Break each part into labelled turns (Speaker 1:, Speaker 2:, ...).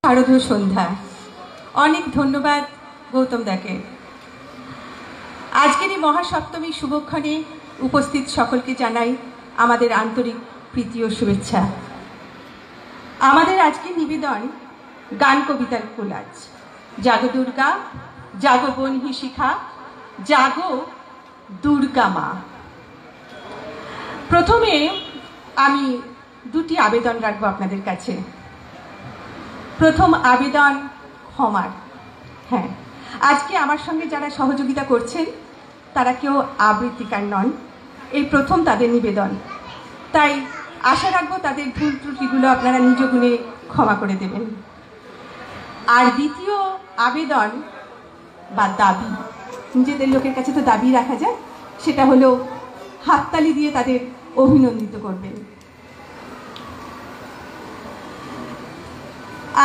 Speaker 1: শারদীয় সন্ধ্যা। অনেক ধন্যবাদ গৌতম দাকে। আজকের এই মহাসপ্তমী শুভক্ষণে উপস্থিত সকলকে জানাই আমাদের আন্তরিক প্রীতি ও শুভেচ্ছা। আমাদের আজকের নিবেদন গান কবিতার কোলাজ। জাগো দুর্গা, জাগো বনহি শিখা, জাগো দুর্গা মা। প্রথমে আমি দুটি আবেদন রাখবো আপনাদের কাছে। প্রথম আবেদন ক্ষমার। হ্যাঁ, আজকে আমার সঙ্গে যারা সহযোগিতা করছেন তারা কেউ আবৃত্তিকার নন, এই প্রথম তাদের নিবেদন। তাই আশা রাখবো তাদের ভুল ত্রুটিগুলো আপনারা নিজ গুণে ক্ষমা করে দেবেন। আর দ্বিতীয় আবেদন বা দাবি, নিজেদের লোকের কাছে তো দাবি রাখা যায়, সেটা হলো হাততালি দিয়ে তাদের অভিনন্দিত করবেন।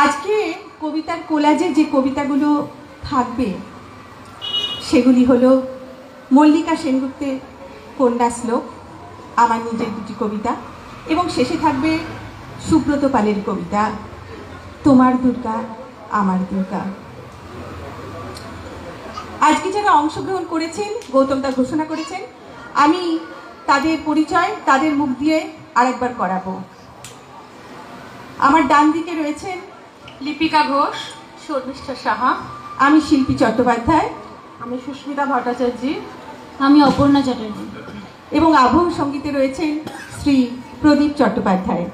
Speaker 1: আজকে কবিতার কোলাজে যে কবিতাগুলো থাকবে সেগুলি হলো মল্লিকা সেনগুপ্তের কন্যা শ্লোক, আমার নিজের দুটি কবিতা, এবং শেষে থাকবে সুব্রত পালের কবিতা তোমার দুর্গা আমার দুর্গা। আজকে যারা অংশগ্রহণ করেছেন, গৌতম দা ঘোষণা করেছেন, আমি তাদের পরিচয় তাদের মুখ দিয়ে আরেকবার করাবো। আমার ডান দিকে রয়েছেন লিপিকা ঘোষ, শর্মিষ্ঠা সাহা, আমি শিল্পী চট্টোপাধ্যায়,
Speaker 2: আমি সুস্মিতা ভট্টাচার্য,
Speaker 3: আমি অপর্ণা চ্যাটার্জি,
Speaker 1: এবং আবহ সঙ্গীতে রয়েছেন শ্রী প্রদীপ চট্টোপাধ্যায়।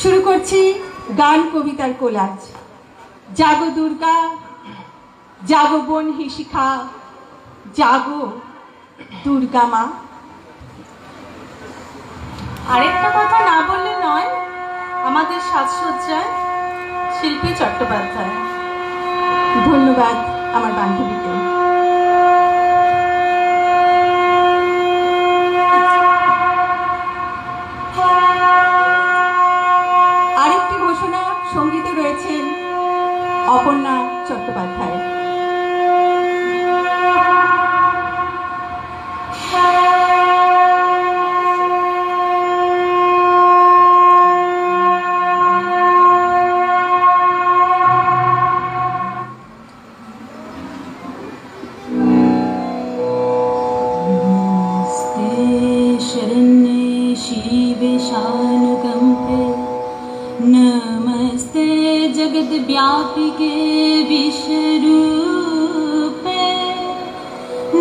Speaker 1: শুরু করছি গান কবিতার কোলাজ। জাগো দুর্গা, জাগো বনহি শিখা, জাগো দুর্গা মা।
Speaker 2: আরেকটা কথা না বললে নয়, আমাদের সাজসজ্জায় শিল্পী চট্টোপাধ্যায়।
Speaker 1: ধন্যবাদ আমার বান্ধবীকে। আরেকটি ঘোষণা, সঙ্গীতে রয়েছেন অপর্ণা চট্টোপাধ্যায়।
Speaker 3: नमस्ते जगत व्यापिके विश्वरूपे,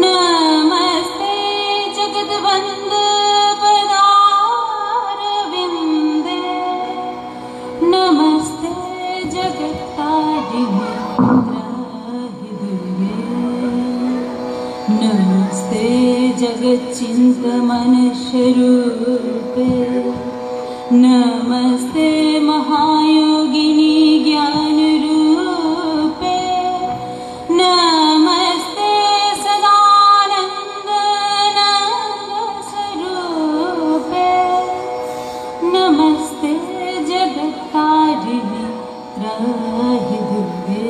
Speaker 3: नमस्ते जगत वंद पदारविंदे, नमस्ते जगत तारिणी दुर्गे, नमस्ते जगत चिंतमन स्वरूपे, नमस्ते महायोगिनी ज्ञान रूपे, नमस्ते सदानंद नंद स्वरूपे, नमस्ते जगत्कारिणी त्राहि दुर्गे।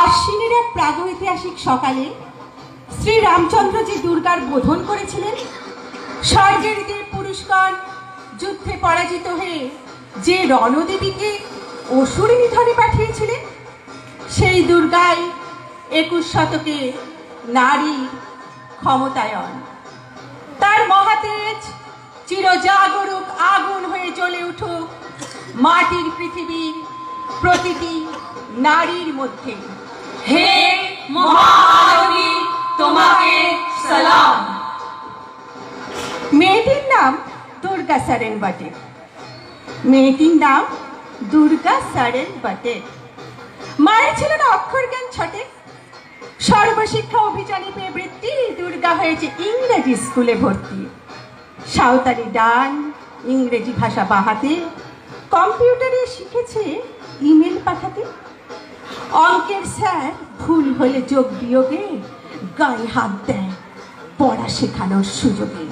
Speaker 1: আশ্বিনের এক প্রাগৈতিহাসিক সকালে শ্রী রামচন্দ্র যে দুর্গার বোধন করেছিলেন, স্বর্গের দেব পুরুষগণ যুদ্ধে পরাজিত হয়ে যে রণদেবীকে অসুর নিধনে পাঠিয়েছিলেন, সেই দুর্গাই 21 শতকে নারী ক্ষমতায়ন। তার মহাতেজ চিরজাগরুক আগুন হয়ে জ্বলে উঠুক মাটির পৃথিবীর প্রতিটি নারীর মধ্যে।
Speaker 3: হে মহাদেবী, তোমাকে সালাম।
Speaker 1: মেয়েটির নাম দুর্গা সরেন বটে, মেয়েটির নাম দুর্গা সরেন বটে। মায়ের ছিল না অক্ষর জ্ঞান ছটে, সর্বশিক্ষা অভিযানে পেয়ে বৃত্তি দুর্গা হয়েছে ইংরেজি স্কুলে ভর্তি। সাঁওতালি ডান, ইংরেজি ভাষা বাহাতে, কম্পিউটারে শিখেছে ইমেল পাঠাতে। অঙ্কের স্যার ভুল হলে যোগ বিয়োগে গায়ে হাত দেয় পড়া শেখানোর সুযোগে।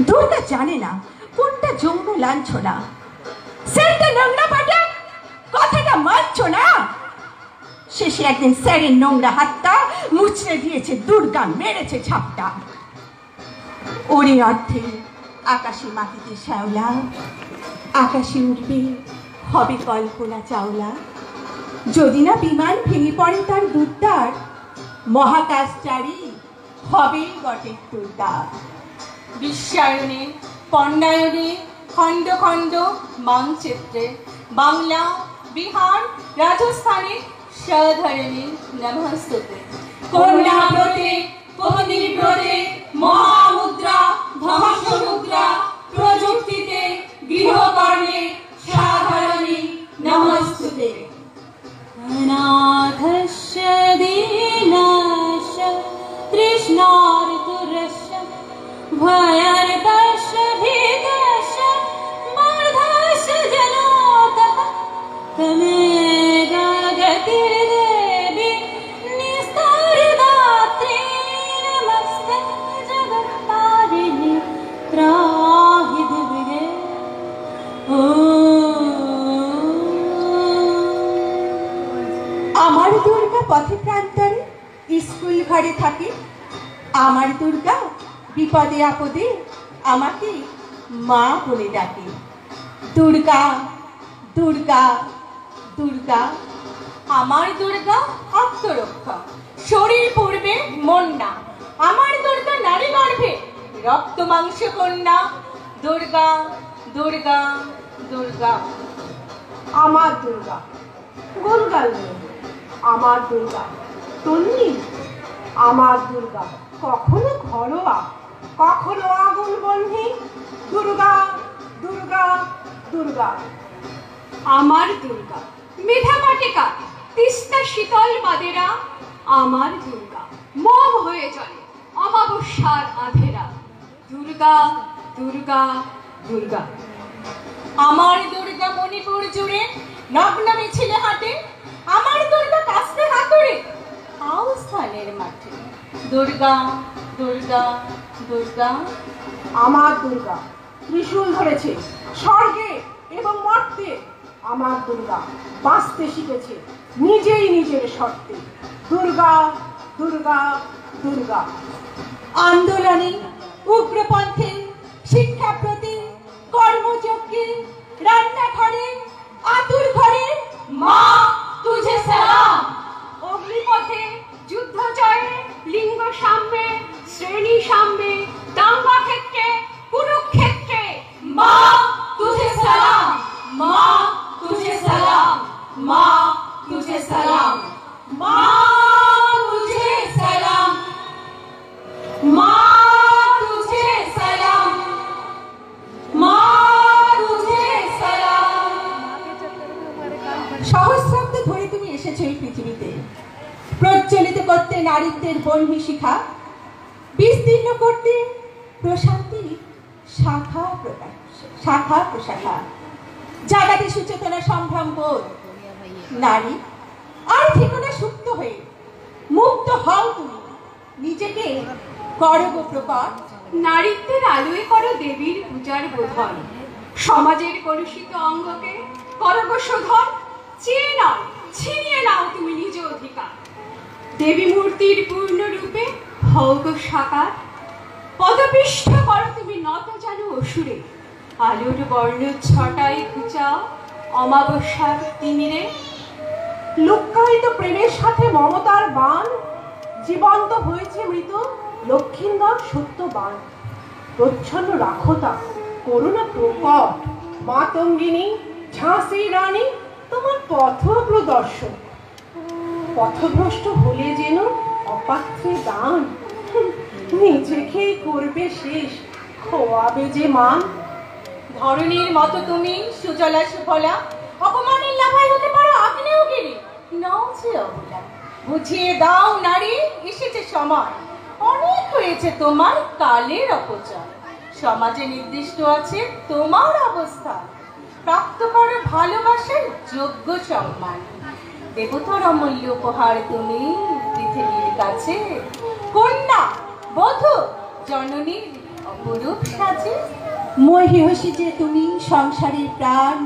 Speaker 1: দুর্গা জানে না কোনটা যৌন লাঞ্ছনা, স্যারটা নোংরা পাঠা, কথাটা মানছ না। শেষে একদিন স্যারের নোংরা হাতটা মুচড়ে দিয়েছে দুর্গা, মেরেছে ছাপটা। ওরে অর্থে আকাশে মাটিতে শ্যাওলা, আকাশে উঠবে হবে কল্পনা চাওলা। যদি না বিমান ভেঙে পড়ে তার দুর্দার, মহাকাশচারী হবে বটে দুর্গা।
Speaker 2: বিশ্বায়নে, পণ্ডায়নে, খণ্ড খণ্ড মানচিত্রে বাংলা, বিহার, রাজস্থানে সধরণী নমস্তুতে।
Speaker 3: কন্যাব্রতে পত্নীব্রতে মহামুদ্রা ধ্বংসমুদ্রা প্রযুক্তিতে গৃহকর্ণে সাধারণী নমস্তুতে। অনাথস্য দীনস্য তৃষ্ণার্তুরস্য ভয়ার্তস্য ভীতস্য মূঢ়স্য জনাতঃ তমেবা গতির্দেবি নিস্তারদাত্রী নমস্তে জগত্তারিণী ত্রাহি দুর্গে।
Speaker 1: আমার দুর্গা পথে প্রান্তরে স্কুল ঘরে থাকে। আমার দুর্গা বিপদে আপদে আমাকে মা বলে ডাকে। দুর্গা দুর্গা দুর্গা।
Speaker 2: আমার দুর্গা আত্মরক্ষা, শরীর পূর্বে মন না। আমার দুর্গা নারী গর্ভে রক্ত মাংস কন্যা। দুর্গা দুর্গা দুর্গা।
Speaker 4: আমার দুর্গা গোলগাল নেই। আমার দুর্গা তন্নি। আমার দুর্গা কখনো ঘরোয়া, কখনো আগুন বন্ধি। দুর্গা দুর্গা দুর্গা।
Speaker 5: আমার দুর্গা মেধা পাটিকা, তিস্তা শীতল বাদেরা। আমার দুর্গা মম হয়ে চলে অমাবস্যার আধেরা। দুর্গা দুর্গা দুর্গা।
Speaker 2: আমার দুর্গা মণিপুর জুড়ে নগ্ন মিছিলে হাঁটে। আমার দুর্গা কাস্তে হাতুড়ে আউস্থানের মাঠে। দুর্গা দুর্গা দুর্গা।
Speaker 4: আমার দুর্গা ত্রিশূল ধরেছে স্বর্গে এবং মর্তে। আমার দুর্গা বাঁচতে শিখেছে নিজেই নিজের শর্তে। দুর্গা দুর্গা দুর্গা।
Speaker 1: আন্দোলনে, উগ্রপন্থে, শিক্ষাপ্রতি, কর্মযজ্ঞে, রান্নাঘরে, আতুর ঘরে
Speaker 3: মা তুঝে সালাম।
Speaker 5: অগ্নিপথে, যুদ্ধ জয়ে, লিঙ্গ সাম্যে, শ্রেণী সাম্যে, দাঙ্গা ক্ষেত্রে, কুরুক্ষেত্রে
Speaker 3: মা তুঝে সালাম। মা তুঝে সালাম। মা তুঝে সালাম। মা তুঝে সালাম। মা তুঝে সালাম। মা তুঝে সালাম।
Speaker 1: সহস্রাব্দ ধরে তুমি এসেছো এই পৃথিবীতে, প্রজ্বলিত করতে নারীত্বের বহ্নি শিখা, বিস্তীর্ণ করতে প্রশান্তি শাখা শাখা প্রশাখা, জাগাতে সুচেতনা সম্ভ্রম বোধ। নারী আর ঠিকানা সুপ্ত হয়ে মুক্ত হও তুমি, নিজেকে করব প্রকট।
Speaker 5: নারীত্বের আলোয় করো দেবীর পূজার বোধন। সমাজের কলুষিত অঙ্গকে করব শোধন। চেয়ে নাও, ছিনিয়ে নাও তুমি নিজ অধিকার। দেবী মূর্তির পূর্ণ রূপে ভোগ সাকার। পদপিষ্ঠ করো তুমি নত জানো অসুরে। আলোর বর্ণ ছটায় ঘুচাও অমাবস্যার তিমিরে।
Speaker 4: লুক্কায়িত প্রেমের সাথে মমতার বাণ, জীবন্ত হয়েছে মৃত লক্ষিন্দর সত্যবান। প্রচ্ছন্ন রাখো তা করুণা প্রকট, মাতঙ্গিনী ঝাঁসির রানী তোমার পথ প্রদর্শন। পথভ্রষ্ট হলে যেন অপাত্রে দান, নিজেকেই করবে শেষ খোয়াবে যে মান।
Speaker 2: ধরণীর মতো তুমি সুজলা সুফলা, অপমানের লাভায় হতে পারো আগ্নেয়গিরি। নও যে অবলা, বুঝিয়ে দাও নারী এসেছে সময়। অনেক হয়েছে তোমার কালের অপচয়। সমাজে নির্দিষ্ট আছে তোমার অবস্থা। প্রাপ্ত করো ভালোবাসার যোগ্য সম্মান। দেবতার অমূল্য উপহার তুমি পৃথিবীর কাছে। কন্যা বধূ জননীর অপরূপ সাজে।
Speaker 1: মহিষী যে তুমি সংসারের প্রাণ,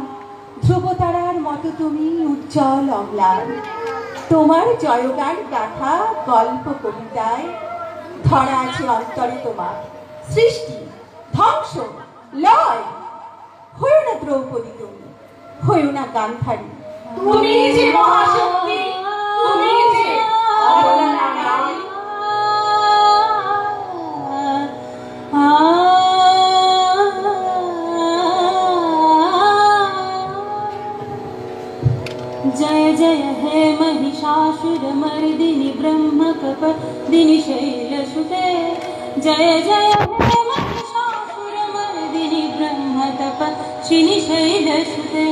Speaker 1: ধ্রুবতারার মতো তুমি উজ্জ্বল অম্লান। তোমার জয়গান গাথা গল্প কবিতায় ধরা আছে অন্তরে তোমার সৃষ্টি ধ্বংস লয়। হয়েও না দ্রৌপদী তুমি, হয়েও না গান্ধারী,
Speaker 3: তুমি যে মহাশক্তি, তুমি যে অবলা নারী।
Speaker 6: जय जय हे महिषासुरमर्दिनि ब्रह्मकपर्दिनि शैलसुते। जय जय हे महिषासुरमर्दिनि ब्रह्मतपस्विनि शैलसुते।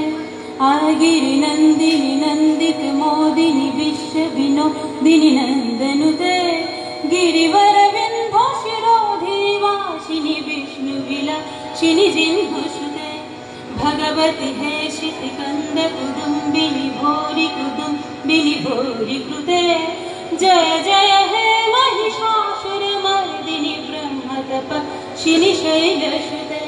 Speaker 6: गिरिनन्दिनि नन्दितमोदिनि विश्वविनोदिनि नन्दनुते। गिरिवरविन्ध्यशिरोधिनि वासिनि विष्णुविलासिनि जिह्वसुते। भगवति हे शितिकन्द कुदुम्बिनि भोरि कुदुम्बिनि भोरि कृते। जय जय हे महिषासुरमर्दिनि ब्रह्मतपस्विनि शैलसुते।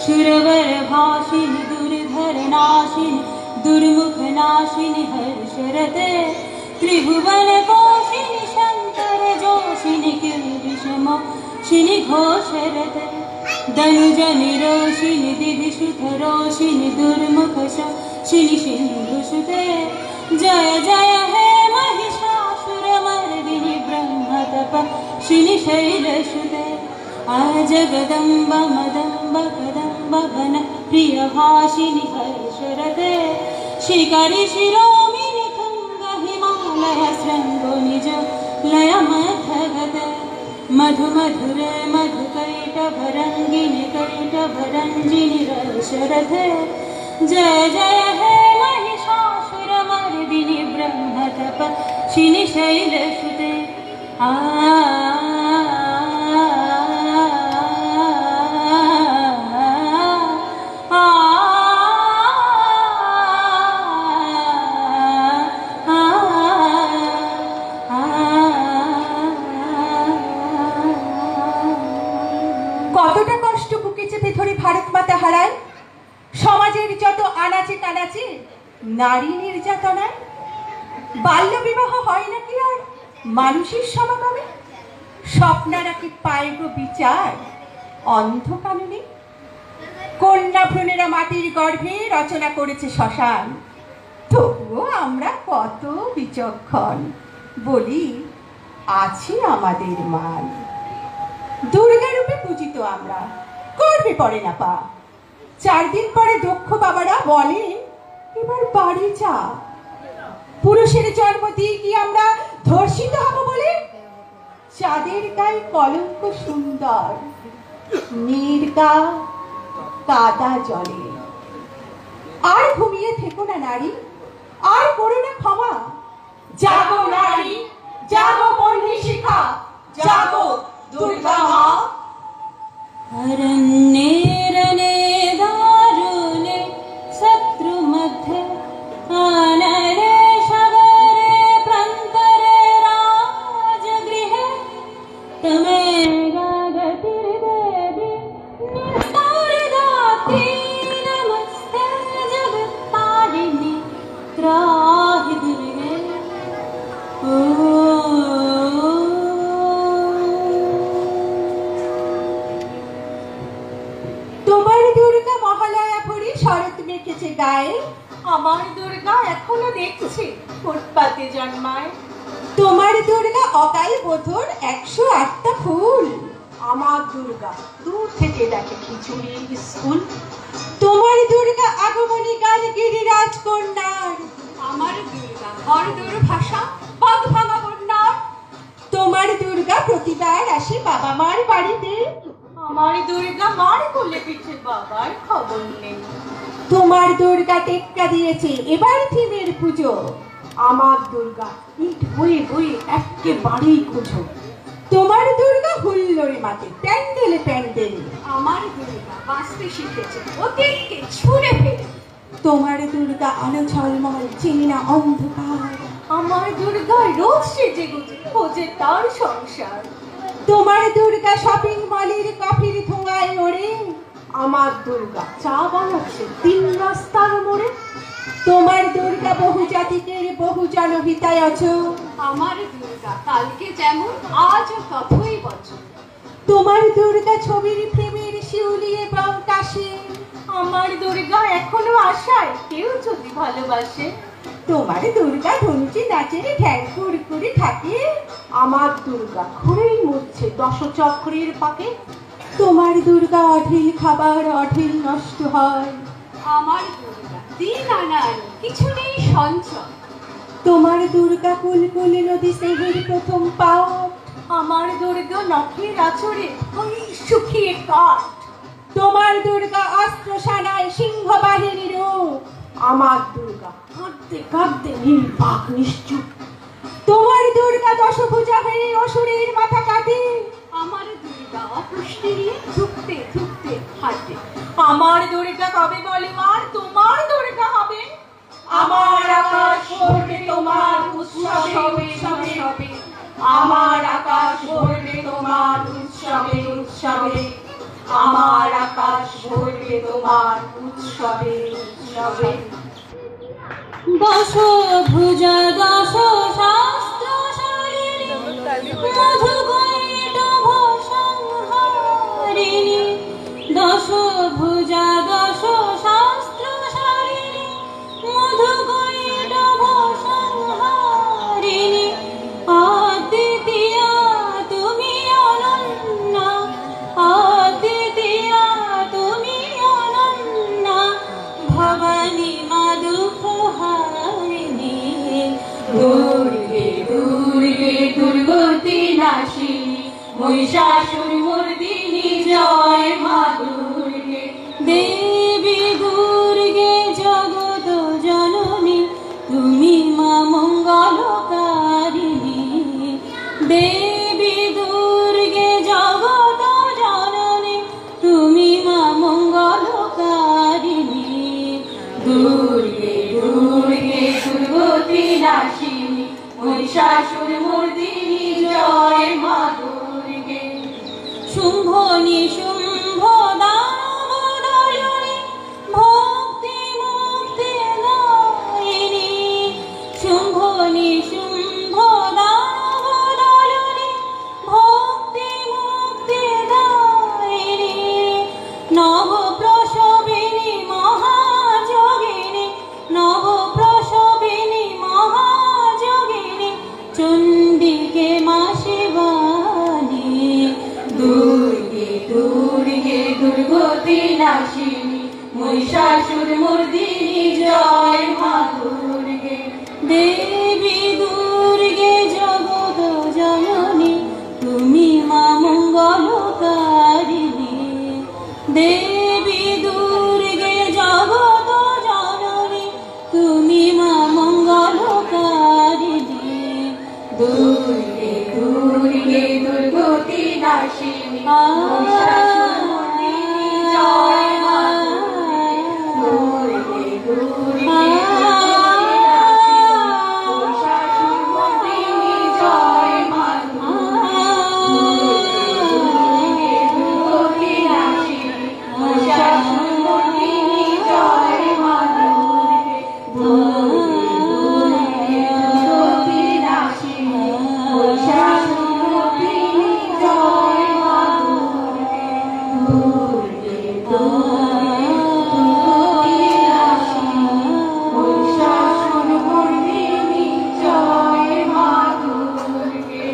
Speaker 6: सुरवरभासिनि दुर्धरनाशिनि दुर्मुखनाशिनि हर्षरते। त्रिभुवनपोषिनि शङ्करजोषिनि किल्बिषमोषिनि घोषरते। धनुजनिरोषिनि दिविषुधरोषिनि दुर्मुखशोषिनि सिन्धुसुते। जय जय हे महिषासुरमर्दिनि ब्रह्मतपस्विनि शैलसुते। जगदम्ब मदम्ब कदम्ब वन प्रियभाषिनि हर्षरते। शिखरि शिरोमिनि तुङ्ग हिमालय शृङ्गो निज लयमथगते। मधु मधुरे मधुकैटभरङ्गिनि कैटभरञ्जिनि रसरथे। जय जय हे महिषासुरमर्दिनि ब्रह्मतपस्विनि शैलसुते।
Speaker 1: কতটা কষ্ট বুকে চেপে ধরে ভারত মাতা হারায় সমাজের যত আনাচে কানাচে নারী নির্যাতনায়। বাল্য বিবাহ হয় নাকি আর মানুষের সমাগমে? স্বপ্নারা কি পায় গো বিচার অন্ধ কাননে? কন্যা ভ্রূণেরা মাটির গর্ভে রচনা করেছে শ্মশান। তবুও আমরা কত বিচক্ষণ, বলি আছে আমাদের মান। দুর্গা রূপে পূজিত আমরা, করবে পড়ে না পা। 4 দিন পরে দক্ষ বাবারা বলে এবার বাড়ি যা। পুরুষের জন্ম দিয়ে কি আমরা ধর্ষিত হব বলে? চাঁদের গায়ে কলঙ্ক সুন্দর, নির্গা কাদা জলে। আর ঘুমিয়ে থেকো না নারী, আর করো না ক্ষমা।
Speaker 3: জাগো নারী, জাগো বন্দি শিখা, জাগো দুর্গা মা।
Speaker 6: अरण्ये रणे दारुणे शत्रुमध्ये आनरे शबरे प्रान्तरे राजगृहे तमेव गतिर्देवी निस्तारदात्री नमस्ते जगत्तारिणि त्राहि दुर्गे।
Speaker 1: তোমার দুর্গা মহালয়া ভরি শরৎ মেখেছে গায়ে।
Speaker 2: আমার দুর্গা এখনো দেখছি ফুটপাতে জন্মায়।
Speaker 1: তোমার দুর্গা অকাল বোধন 108টা ফুল।
Speaker 4: আমার দুর্গা দূর থেকে দেখে খিচুড়ি স্কুল।
Speaker 1: তোমার দুর্গা আগমনী গান গিরিরাজ কন্যার।
Speaker 5: আমার দুর্গা ঘর দুর্ভাষা পদ ভাঙা বন্যার।
Speaker 1: তোমার দুর্গা প্রতিবার আসে বাবা মার বাড়িতে।
Speaker 2: আমার দুর্গা মার কোলে পিঠে বাবার খবর নেই।
Speaker 1: তোমার দুর্গা টেক্কা দিয়েছে এবার থিমের পুজো।
Speaker 4: আমার দুর্গা ইট বয়ে বয়ে একেবারেই কুঁজো।
Speaker 1: তোমার দুর্গা হুল্লোড়ে মাতে প্যান্ডেলে প্যান্ডেলে।
Speaker 5: আমার দুর্গা বাঁচতে শিখেছে অতীতকে ছুঁড়ে ফেলে।
Speaker 1: তোমার দুর্গা আলো ঝলমল চেনে না অন্ধকার।
Speaker 2: আমার দুর্গা রোজ সেজে গুজে খোঁজে তার সংসার।
Speaker 1: তোমার দুর্গা শপিং মলের কফির ধোঁয়ায় ওড়ে।
Speaker 4: আমার দুর্গা চা বানাচ্ছে 3 রাস্তার মোড়ে।
Speaker 1: তোমার দুর্গা বহু জাতিকের বহু জনহিতায়চ।
Speaker 5: আমার দুর্গা কালকে যেমন আজও ততই বছর।
Speaker 1: তোমার দুর্গা ছবির প্রেমের শিউলি এবং কাশে।
Speaker 2: আমার দুর্গা এখনো আশায় কেউ যদি ভালোবাসে।
Speaker 1: তোমার দুর্গা ধনুচি নাচের ঢ্যাং কুড়কুড়ি থাকে।
Speaker 4: আমার দুর্গা ঘুরেই মরছে দশচক্রের পাকে।
Speaker 1: তোমার দুর্গা অঢিল খাবার অঢিল নষ্ট হয়।
Speaker 5: আমার দুর্গা দিন আনার কিছু নেই সঞ্চয়।
Speaker 1: তোমার দুর্গা কুলকুল নদী সেহের প্রথম পাও।
Speaker 2: আমার দুর্গা নখের আচরে ওই শুকিয়ে কাঠ।
Speaker 1: তোমার দুর্গা অস্ত্র সানায় সিংহ বাহিনীর রূপ।
Speaker 4: আমার দুর্গা কাঁদতে কাঁদতে নির্বাক নিশ্চুপ।
Speaker 1: তোমার দুর্গা দশভুজা হয়ে অসুরের মাথা কাটে।
Speaker 5: আমার দুর্গা অপুষ্টি নিয়ে ধুকতে ধুকতে হাঁটে।
Speaker 2: আমার দুর্গা কবে বলে মার তোমার দুর্গা হবে।
Speaker 3: আমার আকাশ ভরবে তোমার উৎসবে উৎসবে, আমার আকাশ ভরবে তোমার উৎসবে উৎসবে, আমার আকাশ ভরবে তোমার উৎসবে উৎসবে।
Speaker 6: দশ ভুজা দশ শাস্ত্র শালিনী মধু গৈটভ সংহারিণী। দশ ভুজা দশ শাস্ত্র শালিনী মধু গৈটভ সংহারিণী। অদ্বিতীয়া তুমি অনন্যা, অদ্বিতীয়া তুমি অনন্যা। ভবানী মা দুঃখহারিণী। দুর্গে দুর্গে দুর্গতি নাশিনী, মহিষাসুর মর্দিনী জয় মা দুর্গে। দেবী দুর্গে জগত জননী তুমি মা মঙ্গলকারিণী। দেবী দুর্গে জগত জননী তুমি মা মঙ্গলকারিণী। দুর্গে দুর্গে দুর্গতি নাশিনী, মহিষাসুর মর্দিনী জয় মা দুর্গে। শুম্ভ নিশুম্ভ দানব দলিনী ভক্তি মুক্তি দায়িনী। শুম্ভ নিশুম্ভ দানব দলিনী ভক্তি মুক্তি দায়িনী। নব প্রসবিনী মহাযোগিনী, নব প্রসবিনী মহাযোগিনী। চণ্ডিকে মা শিবানী। দুর্গে দুর্গে দুর্গতি নাশিনী, মহিষাসুর মর্দিনী জয় মা দুর্গে। দেবী দুর্গে জগত জননী তুমি মা মঙ্গলকারিণী। দেবী দুর্গে জগত জননী তুমি মা মঙ্গলকারিণী। দুর্গে দুর্গে দুর্গতি নাশিনী, মহিষাসুর মর্দিনী জয় মা দুর্গে। দুর্গে মহিষাসুর মর্দিনী জয় মা দুর্গে। দুর্গতি নাশিনী, মহিষাসুর মর্দিনী জয় মা দুর্গে। দুর্গে দুর্গতি নাশিনী, মহিষাসুর মর্দিনী জয় মা দুর্গে। দুর্গে দুর্গতি নাশিনী, মহিষাসুর মর্দিনী জয় মা দুর্গে।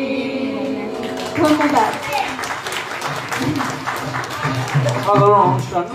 Speaker 1: ধন্যবাদ।
Speaker 7: সাধারণ অনুষ্ঠান